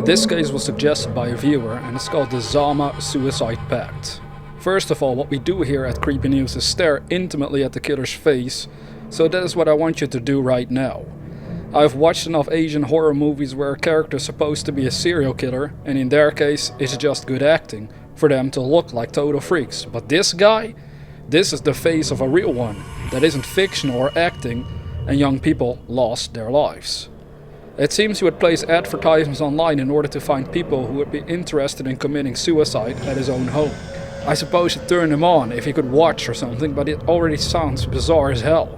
This case was suggested by a viewer and it's called the Zama Suicide Pact. First of all, what we do here at CreepyNews is stare intimately at the killer's face, so that is what I want you to do right now. I've watched enough Asian horror movies where a character is supposed to be a serial killer, and in their case it's just good acting for them to look like total freaks. But this guy? This is the face of a real one that isn't fictional or acting, and young people lost their lives. It seems he would place advertisements online in order to find people who would be interested in committing suicide at his own home. I suppose it'd turn him on if he could watch or something, but it already sounds bizarre as hell.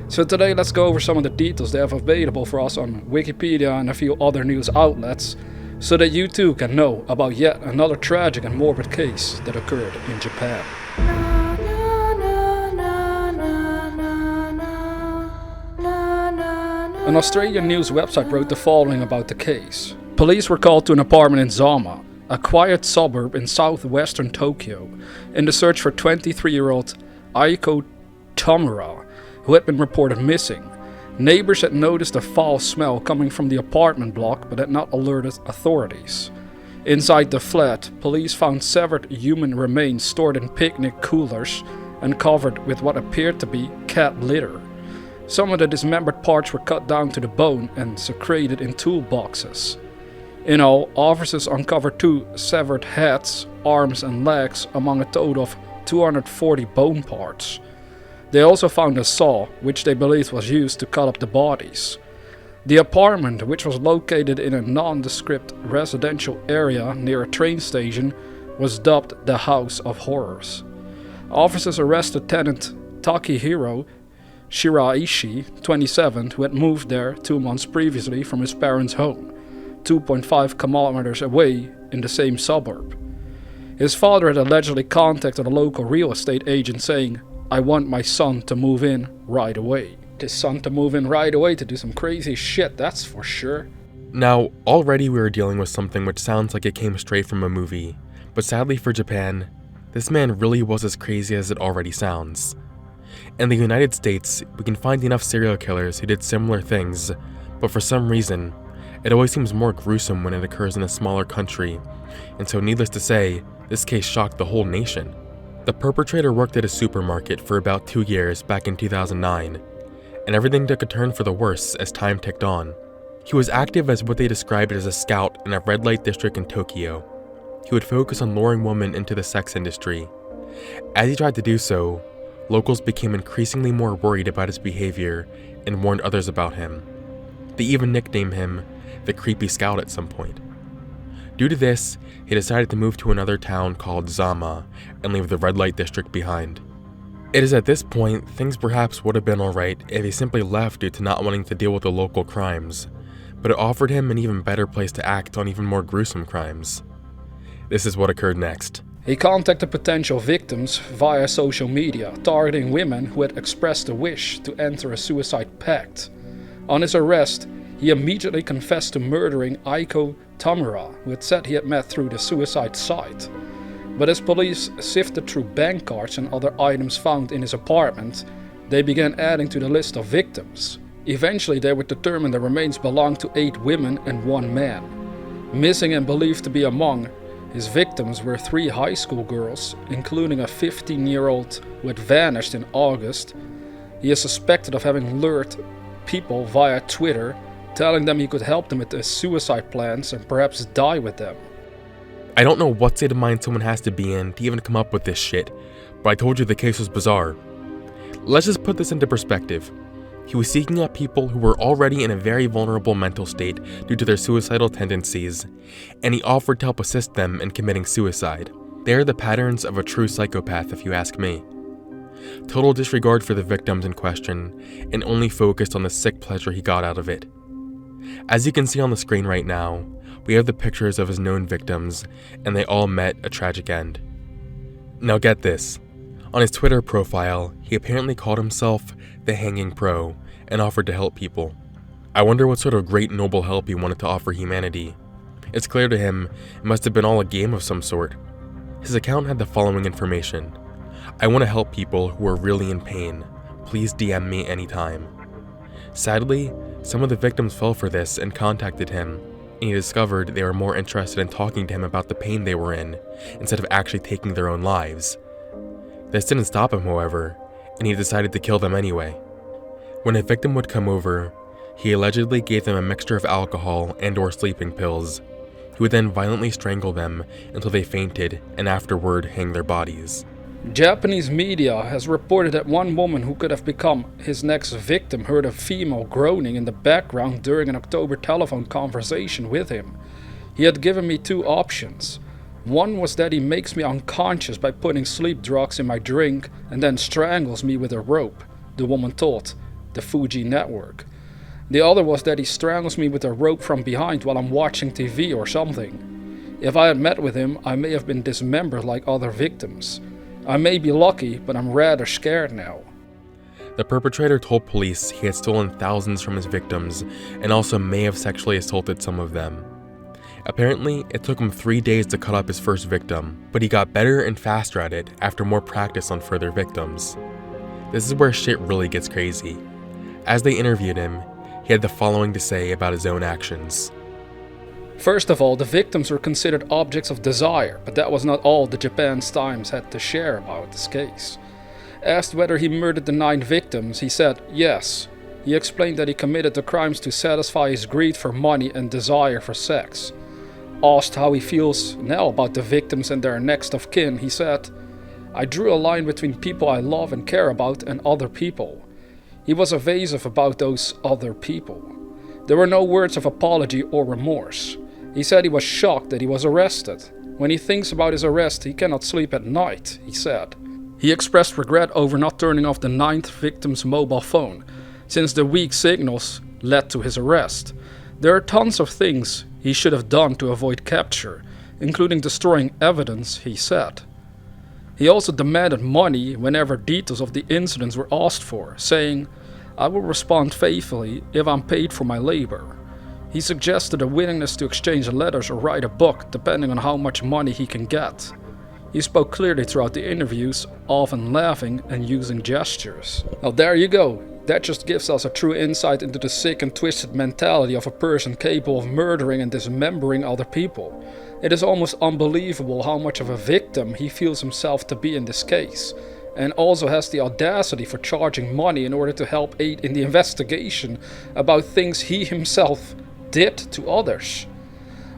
So today let's go over some of the details they have available for us on Wikipedia and a few other news outlets, so that you too can know about yet another tragic and morbid case that occurred in Japan. An Australian news website wrote the following about the case. Police were called to an apartment in Zama, a quiet suburb in southwestern Tokyo, in the search for 23-year-old Aiko Tamura, who had been reported missing. Neighbors had noticed a foul smell coming from the apartment block but had not alerted authorities. Inside the flat, police found severed human remains stored in picnic coolers and covered with what appeared to be cat litter. Some of the dismembered parts were cut down to the bone and secreted in toolboxes. In all, officers uncovered 2 severed heads, arms and legs among a total of 240 bone parts. They also found a saw, which they believed was used to cut up the bodies. The apartment, which was located in a nondescript residential area near a train station, was dubbed the House of Horrors. Officers arrested tenant Takahiro Shiraishi, 27, who had moved there 2 months previously from his parents' home, 2.5 kilometers away in the same suburb. His father had allegedly contacted a local real estate agent saying, "I want my son to move in right away." His son to move in right away to do some crazy shit, that's for sure. Now, already we are dealing with something which sounds like it came straight from a movie, but sadly for Japan, this man really was as crazy as it already sounds. In the United States, we can find enough serial killers who did similar things, but for some reason, it always seems more gruesome when it occurs in a smaller country, and so needless to say, this case shocked the whole nation. The perpetrator worked at a supermarket for about 2 years back in 2009, and everything took a turn for the worse as time ticked on. He was active as what they described as a scout in a red light district in Tokyo. He would focus on luring women into the sex industry. As he tried to do so, locals became increasingly more worried about his behavior and warned others about him. They even nicknamed him the Creepy Scout at some point. Due to this, he decided to move to another town called Zama and leave the red light district behind. It is at this point things perhaps would have been alright if he simply left due to not wanting to deal with the local crimes, but it offered him an even better place to act on even more gruesome crimes. This is what occurred next. He contacted potential victims via social media, targeting women who had expressed a wish to enter a suicide pact. On his arrest, he immediately confessed to murdering Aiko Tamura, who had said he had met through the suicide site. But as police sifted through bank cards and other items found in his apartment, they began adding to the list of victims. Eventually they would determine the remains belonged to 8 women and 1 man. Missing and believed to be among his victims were 3 high school girls, including a 15-year-old who had vanished in August. He is suspected of having lured people via Twitter, telling them he could help them with their suicide plans and perhaps die with them. I don't know what state of mind someone has to be in to even come up with this shit, but I told you the case was bizarre. Let's just put this into perspective. He was seeking out people who were already in a very vulnerable mental state due to their suicidal tendencies, and he offered to help assist them in committing suicide. They are the patterns of a true psychopath, if you ask me. Total disregard for the victims in question, and only focused on the sick pleasure he got out of it. As you can see on the screen right now, we have the pictures of his known victims, and they all met a tragic end. Now get this. On his Twitter profile, he apparently called himself the Hanging Pro and offered to help people. I wonder what sort of great noble help he wanted to offer humanity. It's clear to him it must have been all a game of some sort. His account had the following information. "I want to help people who are really in pain. Please DM me anytime." Sadly, some of the victims fell for this and contacted him, and he discovered they were more interested in talking to him about the pain they were in, instead of actually taking their own lives. This didn't stop him, however, and he decided to kill them anyway. When a victim would come over, he allegedly gave them a mixture of alcohol and/or sleeping pills. He would then violently strangle them until they fainted and afterward hang their bodies. Japanese media has reported that one woman who could have become his next victim heard a female groaning in the background during an October telephone conversation with him. He had given me two options. One was that he makes me unconscious by putting sleep drugs in my drink and then strangles me with a rope, the woman told the Fuji network. The other was that he strangles me with a rope from behind while I'm watching TV or something. If I had met with him, I may have been dismembered like other victims. I may be lucky, but I'm rather scared now. The perpetrator told police he had stolen thousands from his victims and also may have sexually assaulted some of them. Apparently, it took him 3 days to cut up his first victim, but he got better and faster at it after more practice on further victims. This is where shit really gets crazy. As they interviewed him, he had the following to say about his own actions. First of all, the victims were considered objects of desire, but that was not all the Japan's Times had to share about this case. Asked whether he murdered the 9 victims, he said yes. He explained that he committed the crimes to satisfy his greed for money and desire for sex. Asked how he feels now about the victims and their next of kin, he said, "I drew a line between people I love and care about and other people." He was evasive about those other people. There were no words of apology or remorse. He said he was shocked that he was arrested. When he thinks about his arrest, he cannot sleep at night, he said. He expressed regret over not turning off the 9th victim's mobile phone, since the weak signals led to his arrest. There are tons of things he should have done to avoid capture, including destroying evidence, he said. He also demanded money whenever details of the incidents were asked for, saying, "I will respond faithfully if I'm paid for my labor." He suggested a willingness to exchange letters or write a book, depending on how much money he can get. He spoke clearly throughout the interviews, often laughing and using gestures. Now there you go. That just gives us a true insight into the sick and twisted mentality of a person capable of murdering and dismembering other people. It is almost unbelievable how much of a victim he feels himself to be in this case, and also has the audacity for charging money in order to help aid in the investigation about things he himself did to others.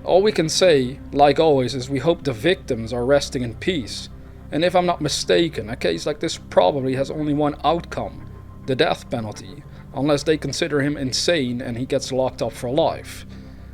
All we can say, like always, is we hope the victims are resting in peace. And if I'm not mistaken, a case like this probably has only one outcome, the death penalty, unless they consider him insane and he gets locked up for life.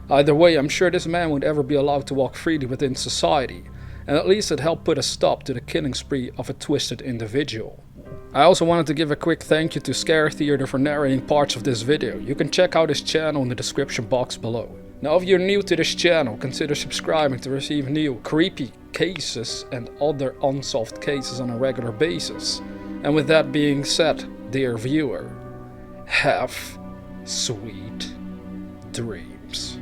Either way, I'm sure this man won't ever be allowed to walk freely within society, and at least it helped put a stop to the killing spree of a twisted individual. I also wanted to give a quick thank you to ScareTheater for narrating parts of this video. You can check out his channel in the description box below. Now if you're new to this channel, consider subscribing to receive new creepy cases and other unsolved cases on a regular basis. And with that being said, dear viewer, have sweet dreams.